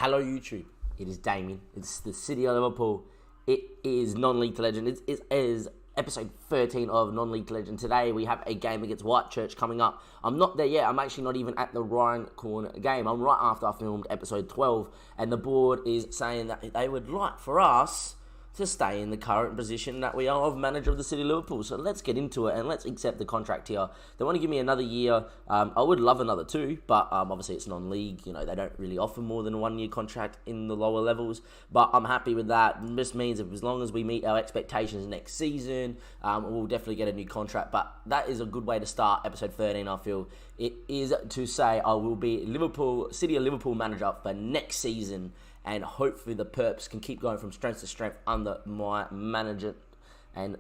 Hello YouTube, it is Damien, it's the City of Liverpool, it is Non-League to Legend, it is episode 13 of Non-League to Legend. Today we have a game against Whitechurch coming up. I'm not there yet, I'm actually not even at the Ryan Corner game, I'm right after I filmed episode 12, and the board is saying that they would like for us to stay in the current position that we are of manager of the City of Liverpool. So let's get into it and let's accept the contract here. They want to give me another year. I would love another two, but obviously it's non-league. You know, they don't really offer more than a 1 year contract in the lower levels. But I'm happy with that. This means that as long as we meet our expectations next season, we'll definitely get a new contract. But that is a good way to start episode 13, I feel. It is to say I will be City of Liverpool manager for next season. And hopefully the Perps can keep going from strength to strength under my management, and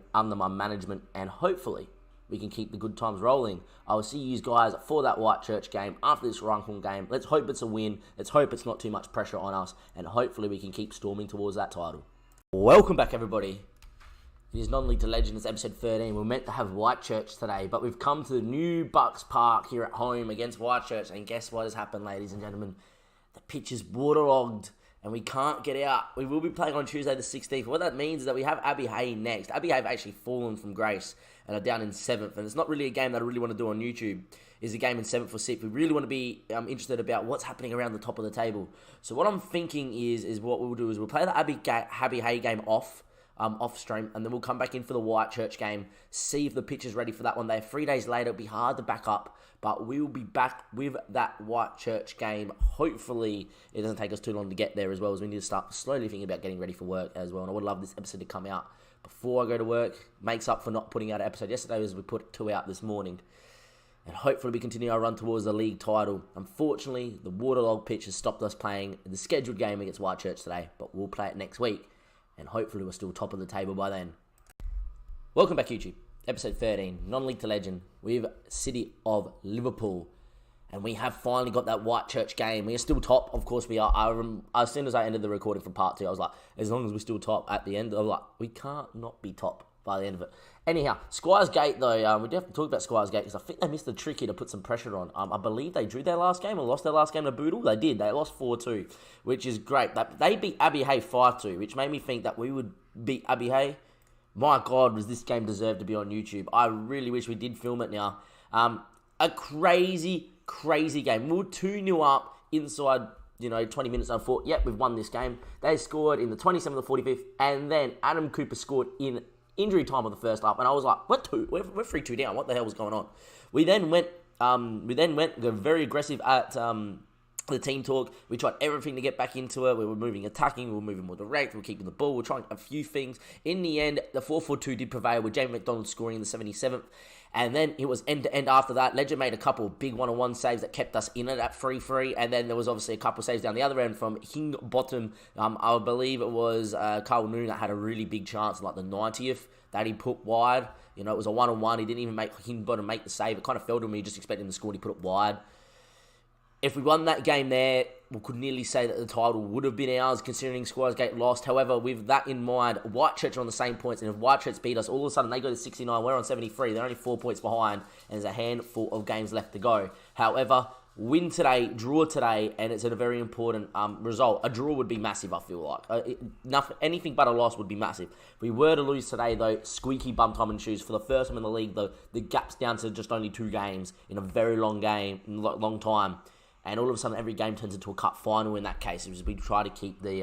hopefully we can keep the good times rolling. I will see you guys for that Whitechurch game after this Runcorn game. Let's hope it's a win. Let's hope it's not too much pressure on us, and hopefully we can keep storming towards that title. Welcome back, everybody. It is Non-League to Legend. It's episode 13. We're meant to have Whitechurch today, but we've come to the new Bucks Park here at home against Whitechurch, and guess what has happened, ladies and gentlemen? The pitch is waterlogged, and we can't get out. We will be playing on Tuesday the 16th. What that means is that we have Abbey Hay next. Abbey Hay have actually fallen from grace and are down in 7th. And it's not really a game that I really want to do on YouTube. It's a game in 7th or 6th. We really want to be interested about what's happening around the top of the table. So what I'm thinking is what we'll do is we'll play the Abbey Hay game off stream, and then we'll come back in for the Whitechurch game, see if the pitch is ready for that one day. 3 days later, it'll be hard to back up, but we will be back with that Whitechurch game. Hopefully, it doesn't take us too long to get there, as well as we need to start slowly thinking about getting ready for work as well. And I would love this episode to come out before I go to work. Makes up for not putting out an episode yesterday, as we put 2 out this morning. And hopefully we continue our run towards the league title. Unfortunately, the waterlogged pitch has stopped us playing the scheduled game against Whitechurch today, but we'll play it next week. And hopefully we're still top of the table by then. Welcome back, YouTube. Episode 13, Non-League to Legend with City of Liverpool. And we have finally got that Whitechurch game. We are still top. Of course we are. As soon as I ended the recording for part 2, I was like, as long as we're still top at the end, I was like, we can't not be top by the end of it. Anyhow, Squires Gate, though, we do have to talk about Squires Gate because I think they missed the trick here to put some pressure on. I believe they drew their last game or lost their last game to Boodle. They did. They lost 4-2, which is great. They beat Abbey Hay 5-2, which made me think that we would beat Abbey Hay. My God, was this game deserved to be on YouTube. I really wish we did film it now. A crazy, crazy game. We were 2-0 up inside 20 minutes. I thought, yep, we've won this game. They scored in the 27th or 45th, and then Adam Cooper scored in injury time of the first half, and I was like, we're 3-2 down. What the hell was going on? We then went very aggressive at the team talk. We tried everything to get back into it. We were moving attacking, we were moving more direct, we were keeping the ball, we were trying a few things. In the end, the 4-4-2 did prevail with Jamie McDonald scoring in the 77th. And then it was end-to-end after that. Legend made a couple of big one-on-one saves that kept us in it at 3-3. And then there was obviously a couple of saves down the other end from Hingbottom. I believe it was Carl Noon that had a really big chance in like the 90th that he put wide. It was a one-on-one. He didn't even make Hingbottom make the save. It kind of fell to me. Just expecting him to score, and he put it wide. If we won that game there, we could nearly say that the title would have been ours, considering Squires Gate lost. However, with that in mind, Whitechurch are on the same points, and if Whitechurch beat us, all of a sudden they go to 69, we're on 73. They're only 4 points behind, and there's a handful of games left to go. However, win today, draw today, and it's a very important result. A draw would be massive, I feel like. Anything but a loss would be massive. If we were to lose today, though, Squeaky Bum time and shoes. For the first time in the league, though, the gap's down to just only 2 games in a very long time. And all of a sudden, every game turns into a cup final in that case, as we try to keep the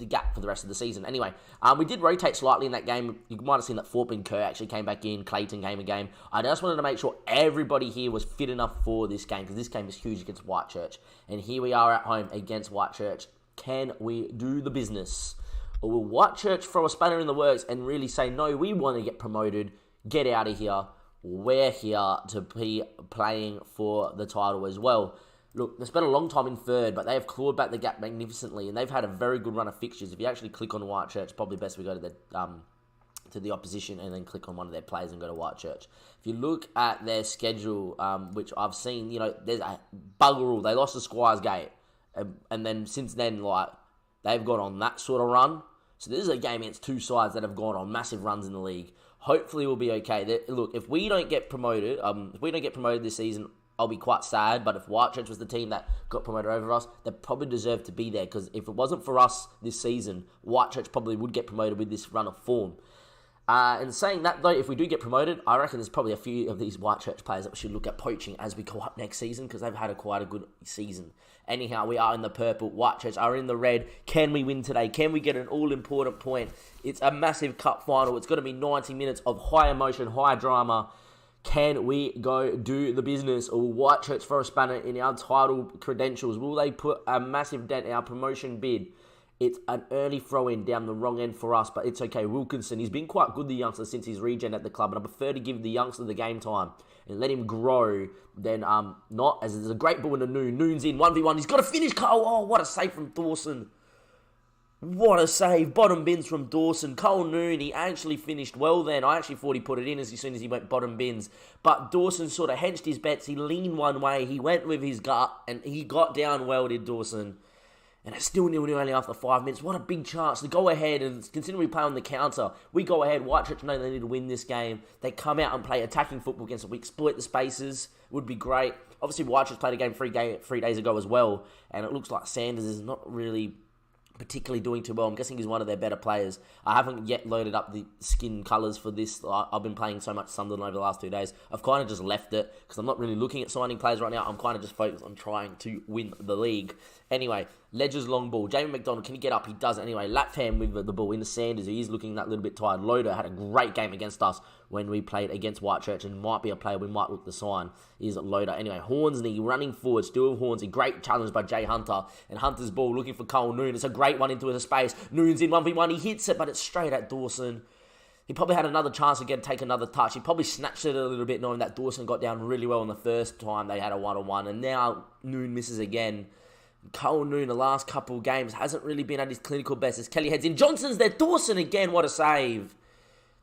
gap for the rest of the season. Anyway, we did rotate slightly in that game. You might have seen that Thorpe and Kerr actually came back in. Clayton came again. I just wanted to make sure everybody here was fit enough for this game, because this game is huge against Whitechurch. And here we are at home against Whitechurch. Can we do the business? Or will Whitechurch throw a spanner in the works and really say, no, we want to get promoted, get out of here, we're here to be playing for the title as well? Look, they spent a long time in third, but they have clawed back the gap magnificently, and they've had a very good run of fixtures. If you actually click on Whitechurch, probably best we go to the opposition and then click on one of their players and go to Whitechurch. If you look at their schedule, which I've seen, there's a bugger all. They lost to Squires Gate, and then since then, they've gone on that sort of run. So this is a game against 2 sides that have gone on massive runs in the league. Hopefully we'll be okay. Look, if we don't get promoted, this season, I'll be quite sad. But if Whitechurch was the team that got promoted over us, they probably deserve to be there. Because if it wasn't for us this season, Whitechurch probably would get promoted with this run of form. And saying that, though, if we do get promoted, I reckon there's probably a few of these Whitechurch players that we should look at poaching as we go up next season, because they've had quite a good season. Anyhow, we are in the purple. Whitechurch are in the red. Can we win today? Can we get an all-important point? It's a massive cup final. It's going to be 90 minutes of high emotion, high drama. Can we go do the business? Or will Whitechurch throw a spanner in our title credentials? Will they put a massive dent in our promotion bid? It's an early throw-in down the wrong end for us, but it's okay. Wilkinson, he's been quite good, the youngster, since his regen at the club, and I prefer to give the youngster the game time and let him grow than not, as there's a great ball into Noon. Noon's in, 1v1, he's got to finish. Oh, what a save from Dawson. What a save. Bottom bins from Dawson. Cole Noon, he actually finished well then. I actually thought he put it in as soon as he went bottom bins. But Dawson sort of hedged his bets. He leaned one way. He went with his gut, and he got down well, did Dawson. And it's still 0-0 only after 5 minutes. What a big chance to go ahead, and considering we play on the counter, we go ahead. Whitechurch know they need to win this game. They come out and play attacking football against us. We exploit the spaces. Would be great. Obviously, Whitechurch played a game 3 days ago as well, and it looks like Sanders is not really particularly doing too well. I'm guessing he's one of their better players. I haven't yet loaded up the skin colours for this. I've been playing so much Sunderland over the last 2 days. I've kind of just left it because I'm not really looking at signing players right now. I'm kind of just focused on trying to win the league. Anyway, Ledger's long ball. Jamie McDonald, can he get up? He does. Anyway, Lapham with the ball into Sanders. He is looking that little bit tired. Loader had a great game against us when we played against Whitechurch, and might be a player we might look to sign. Is Loader. Anyway, Hornsney running forward. Still Hornsey. Great challenge by Jay Hunter. And Hunter's ball looking for Cole Noon. It's a great one into the space. Noon's in 1v1. He hits it, but it's straight at Dawson. He probably had another chance to take another touch. He probably snatched it a little bit, knowing that Dawson got down really well in the first time they had a 1-on-1. And now Noon misses again. Cole Noon, the last couple of games, hasn't really been at his clinical best as Kelly heads in. Johnson's there. Dawson again. What a save.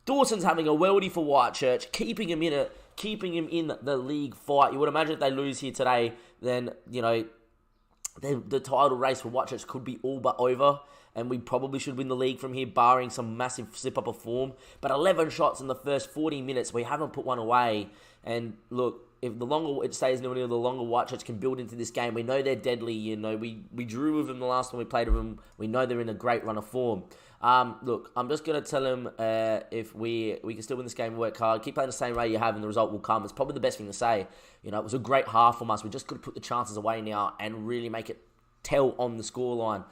Dawson's having a worldie for Whitechurch, keeping him in the league fight. You would imagine if they lose here today, then, you know, the title race for Whitechurch could be all but over, and we probably should win the league from here, barring some massive slip-up of form. But 11 shots in the first 40 minutes. We haven't put one away. And look, if the longer it stays 0-0, the longer Whitechurch can build into this game. We know they're deadly. You know, we drew with them the last time we played with them. We know they're in a great run of form. Look, I'm just going to tell them if we can still win this game, work hard, keep playing the same way you have, and the result will come. It's probably the best thing to say. You know, it was a great half from us. We just got to put the chances away now and really make it tell on the scoreline.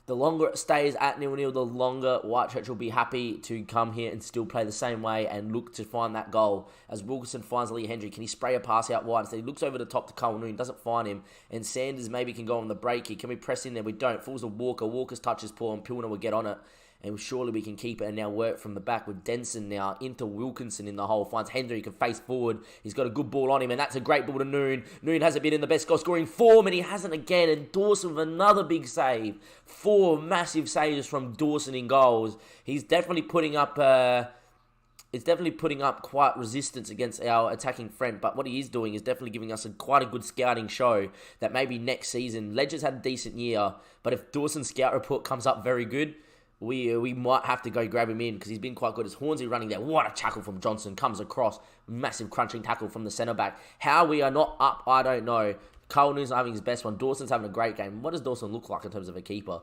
The longer it stays at 0-0, the longer Whitechurch will be happy to come here and still play the same way and look to find that goal. As Wilkinson finds Lee Hendry, can he spray a pass out wide? Instead, he looks over the top to Cole Noon, doesn't find him, and Sanders maybe can go on the break here. Can we press in there? We don't. Falls to Walker. Walker's touch is poor, and Pilner will get on it. And surely we can keep it and now work from the back with Denson now into Wilkinson in the hole. Finds Hendry, he can face forward. He's got a good ball on him, and that's a great ball to Noon. Noon hasn't been in the best goal scoring form, and he hasn't again. And Dawson with another big save. 4 massive saves from Dawson in goals. He's definitely putting up quite resistance against our attacking front, but what he is doing is definitely giving us quite a good scouting show that maybe next season, Ledger's had a decent year, but if Dawson's scout report comes up very good, we might have to go grab him in because he's been quite good. As Hornsey running there, what a tackle from Johnson, comes across, massive crunching tackle from the centre-back. How we are not up, I don't know. Cole Noon's not having his best one. Dawson's having a great game. What does Dawson look like in terms of a keeper?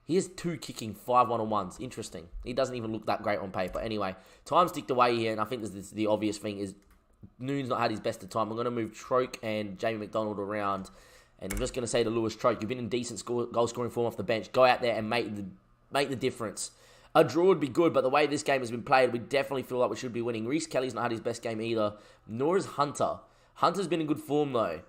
He has 2 kicking, 5 1-on-1s. Interesting. He doesn't even look that great on paper. Anyway, time's ticked away here, and I think this is the obvious thing is Noon's not had his best of time. I'm going to move Troke and Jamie McDonald around, and I'm just going to say to Lewis Troke, you've been in decent goal-scoring form off the bench. Go out there and make the difference. A draw would be good, but the way this game has been played, we definitely feel like we should be winning. Reece Kelly's not had his best game either, nor is Hunter. Hunter's been in good form, though.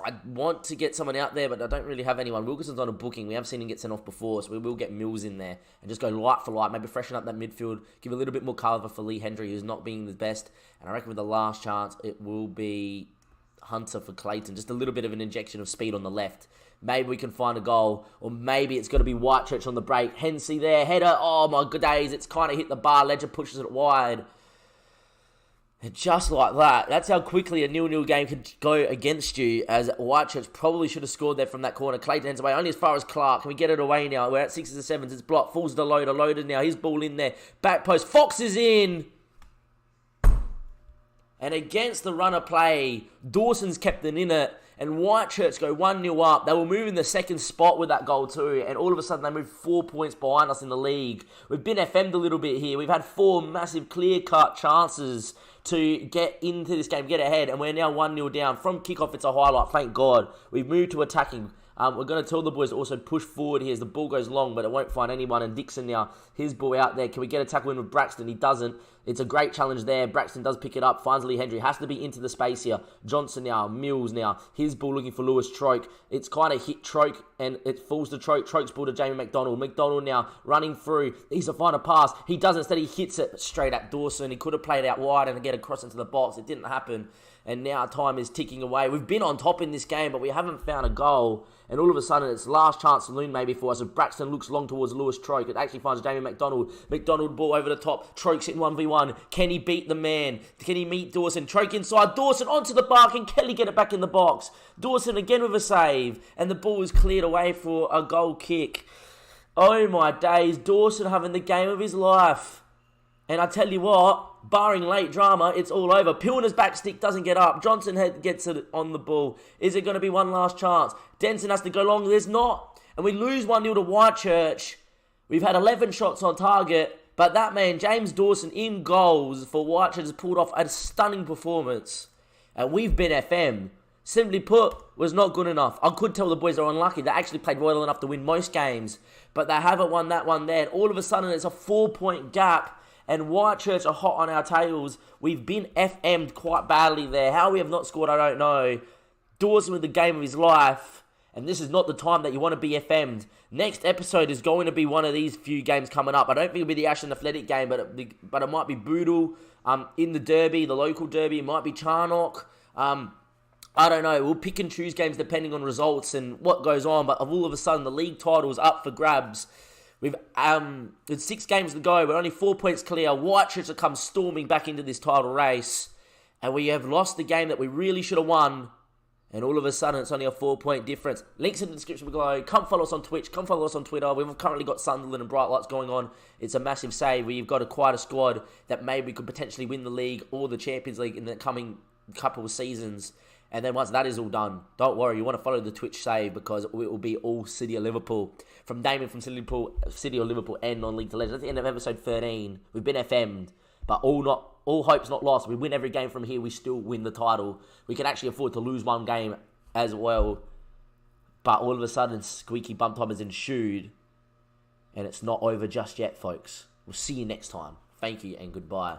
I want to get someone out there, but I don't really have anyone. Wilkinson's on a booking. We have seen him get sent off before, so we will get Mills in there and just go light for light. Maybe freshen up that midfield, give a little bit more cover for Lee Hendry, who's not being the best. And I reckon with the last chance, it will be Hunter for Clayton. Just a little bit of an injection of speed on the left. Maybe we can find a goal, or maybe it's going to be Whitechurch on the break. Hensey there, header. Oh my good days, it's kind of hit the bar. Ledger pushes it wide. And just like that, that's how quickly a 0-0 game could go against you, as Whitechurch probably should have scored there from that corner. Clayton ends away, only as far as Clark. Can we get it away now? We're at 6s or 7s. It's blocked. Falls to Loader. Loader now. His ball in there. Back post. Fox is in. And against the run of play, Dawson's kept it in it. And Whitechurch go 1-0 up. They were moving the second spot with that goal too. And all of a sudden, they moved 4 points behind us in the league. We've been FM'd a little bit here. We've had 4 massive clear-cut chances to get into this game, get ahead. And we're now 1-0 down. From kickoff, it's a highlight. Thank God. We've moved to attacking. We're going to tell the boys to also push forward here as the ball goes long, but it won't find anyone. And Dixon now, his ball out there. Can we get a tackle in with Braxton? He doesn't. It's a great challenge there. Braxton does pick it up. Finds Lee Hendry. Has to be into the space here. Johnson now. Mills now. His ball looking for Lewis Troke. It's kind of hit Troke, and it falls to Troke. Troke's ball to Jamie McDonald. McDonald now running through. He's to find a pass. He does instead. He hits it straight at Dawson. He could have played out wide and get across into the box. It didn't happen. And now time is ticking away. We've been on top in this game, but we haven't found a goal. And all of a sudden, it's last chance saloon maybe for us. If Braxton looks long towards Lewis Troke, it actually finds Jamie McDonald. McDonald ball over the top. Troke's hitting 1v1. Can he beat the man? Can he meet Dawson? Troke inside. Dawson onto the bar. Can Kelly get it back in the box? Dawson again with a save. And the ball is cleared away for a goal kick. Oh my days. Dawson having the game of his life. And I tell you what, barring late drama, it's all over. Pilner's back stick doesn't get up. Johnson gets it on the ball. Is it going to be one last chance? Denson has to go long. There's not. And we lose 1-0 to Whitechurch. We've had 11 shots on target. But that man, James Dawson, in goals for Whitechurch, has pulled off a stunning performance. And we've been FM. Simply put, was not good enough. I could tell the boys are unlucky. They actually played well enough to win most games. But they haven't won that one there. And all of a sudden, it's a 4-point gap. And Whitechurch are hot on our tails. We've been FM'd quite badly there. How we have not scored, I don't know. Dawson with the game of his life. And this is not the time that you want to be FM'd. Next episode is going to be one of these few games coming up. I don't think it'll be the Ashton Athletic game, but it might be Boodle in the derby, the local derby. It might be Charnock. I don't know. We'll pick and choose games depending on results and what goes on. But all of a sudden, the league title is up for grabs. We've it's 6 games to go. We're only 4 points clear. Whitechurch have come storming back into this title race. And we have lost the game that we really should have won. And all of a sudden, it's only a 4-point difference. Links in the description below. Come follow us on Twitch. Come follow us on Twitter. We've currently got Sunderland and Bright Lights going on. It's a massive save. We've got quite a squad that maybe could potentially win the league or the Champions League in the coming couple of seasons. And then once that is all done, don't worry, you want to follow the Twitch save because it will be all City of Liverpool. From Damien from City of Liverpool and non-league to legends. At the end of episode 13, we've been FM'd, but all hope's not lost. We win every game from here, we still win the title. We can actually afford to lose one game as well. But all of a sudden, Squeaky Bum time has ensued. And it's not over just yet, folks. We'll see you next time. Thank you and goodbye.